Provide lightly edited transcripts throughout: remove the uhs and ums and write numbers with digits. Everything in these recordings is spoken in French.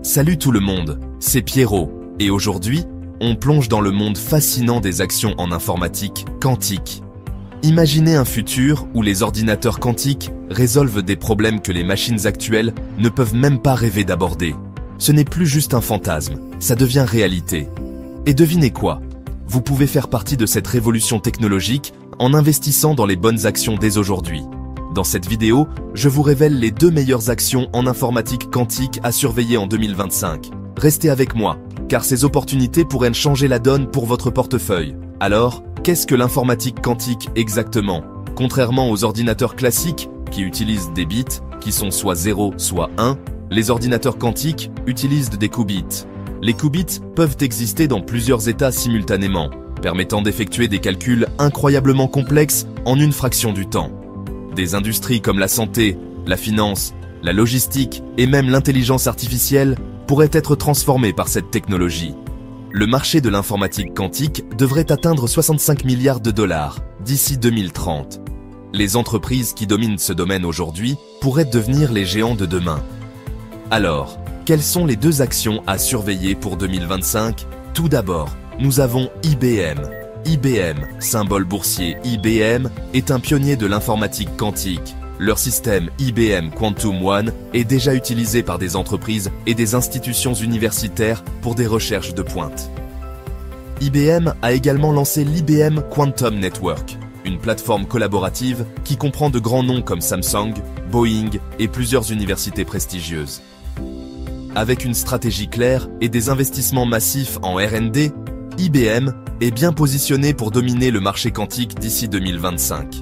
Salut tout le monde, c'est Pierrot, et aujourd'hui, on plonge dans le monde fascinant des actions en informatique quantique. Imaginez un futur où les ordinateurs quantiques résolvent des problèmes que les machines actuelles ne peuvent même pas rêver d'aborder. Ce n'est plus juste un fantasme, ça devient réalité. Et devinez quoi? Vous pouvez faire partie de cette révolution technologique en investissant dans les bonnes actions dès aujourd'hui. Dans cette vidéo, je vous révèle les 2 meilleures actions en informatique quantique à surveiller en 2025. Restez avec moi, car ces opportunités pourraient changer la donne pour votre portefeuille. Alors, qu'est-ce que l'informatique quantique exactement? Contrairement aux ordinateurs classiques, qui utilisent des bits, qui sont soit 0, soit 1, les ordinateurs quantiques utilisent des qubits. Les qubits peuvent exister dans plusieurs états simultanément, permettant d'effectuer des calculs incroyablement complexes en une fraction du temps. Des industries comme la santé, la finance, la logistique et même l'intelligence artificielle pourraient être transformées par cette technologie. Le marché de l'informatique quantique devrait atteindre 65 milliards de dollars d'ici 2030. Les entreprises qui dominent ce domaine aujourd'hui pourraient devenir les géants de demain. Alors, quelles sont les 2 actions à surveiller pour 2025? Tout d'abord, nous avons IBM. IBM, symbole boursier IBM, est un pionnier de l'informatique quantique. Leur système IBM Quantum One est déjà utilisé par des entreprises et des institutions universitaires pour des recherches de pointe. IBM a également lancé l'IBM Quantum Network, une plateforme collaborative qui comprend de grands noms comme Samsung, Boeing et plusieurs universités prestigieuses. Avec une stratégie claire et des investissements massifs en R&D, IBM est bien positionné pour dominer le marché quantique d'ici 2025.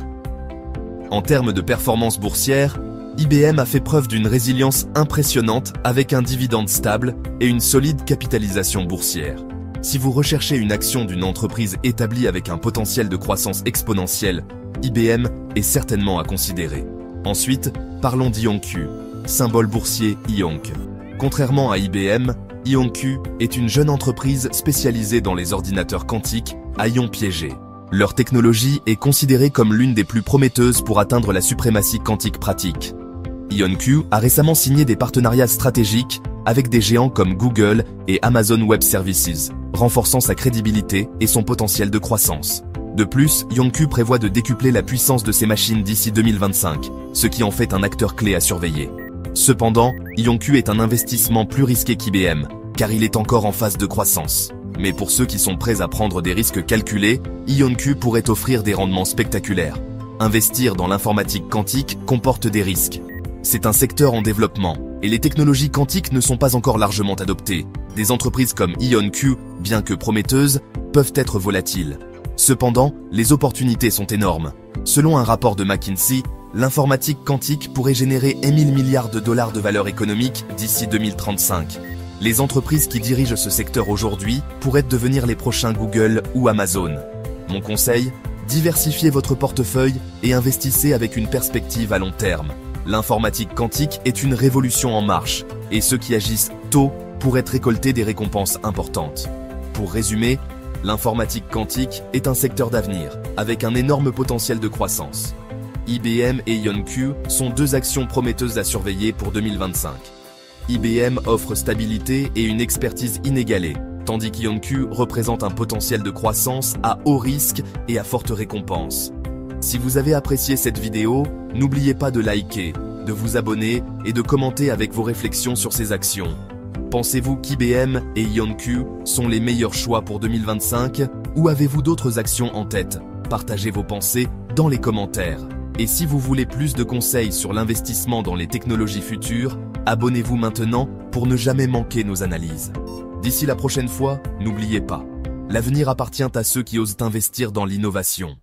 En termes de performance boursière, IBM a fait preuve d'une résilience impressionnante avec un dividende stable et une solide capitalisation boursière. Si vous recherchez une action d'une entreprise établie avec un potentiel de croissance exponentielle, IBM est certainement à considérer. Ensuite, parlons d'IonQ, symbole boursier IonQ. Contrairement à IBM, IonQ est une jeune entreprise spécialisée dans les ordinateurs quantiques à ions piégés. Leur technologie est considérée comme l'une des plus prometteuses pour atteindre la suprématie quantique pratique. IonQ a récemment signé des partenariats stratégiques avec des géants comme Google et Amazon Web Services, renforçant sa crédibilité et son potentiel de croissance. De plus, IonQ prévoit de décupler la puissance de ses machines d'ici 2025, ce qui en fait un acteur clé à surveiller. Cependant, IonQ est un investissement plus risqué qu'IBM, car il est encore en phase de croissance. Mais pour ceux qui sont prêts à prendre des risques calculés, IonQ pourrait offrir des rendements spectaculaires. Investir dans l'informatique quantique comporte des risques. C'est un secteur en développement, et les technologies quantiques ne sont pas encore largement adoptées. Des entreprises comme IonQ, bien que prometteuses, peuvent être volatiles. Cependant, les opportunités sont énormes. Selon un rapport de McKinsey, l'informatique quantique pourrait générer 1 000 milliards de dollars de valeur économique d'ici 2035. Les entreprises qui dirigent ce secteur aujourd'hui pourraient devenir les prochains Google ou Amazon. Mon conseil, diversifiez votre portefeuille et investissez avec une perspective à long terme. L'informatique quantique est une révolution en marche, et ceux qui agissent tôt pourraient récolter des récompenses importantes. Pour résumer, l'informatique quantique est un secteur d'avenir, avec un énorme potentiel de croissance. IBM et IonQ sont 2 actions prometteuses à surveiller pour 2025. IBM offre stabilité et une expertise inégalée, tandis qu'IonQ représente un potentiel de croissance à haut risque et à forte récompense. Si vous avez apprécié cette vidéo, n'oubliez pas de liker, de vous abonner et de commenter avec vos réflexions sur ces actions. Pensez-vous qu'IBM et IonQ sont les meilleurs choix pour 2025 ou avez-vous d'autres actions en tête? Partagez vos pensées dans les commentaires. Et si vous voulez plus de conseils sur l'investissement dans les technologies futures, abonnez-vous maintenant pour ne jamais manquer nos analyses. D'ici la prochaine fois, n'oubliez pas, l'avenir appartient à ceux qui osent investir dans l'innovation.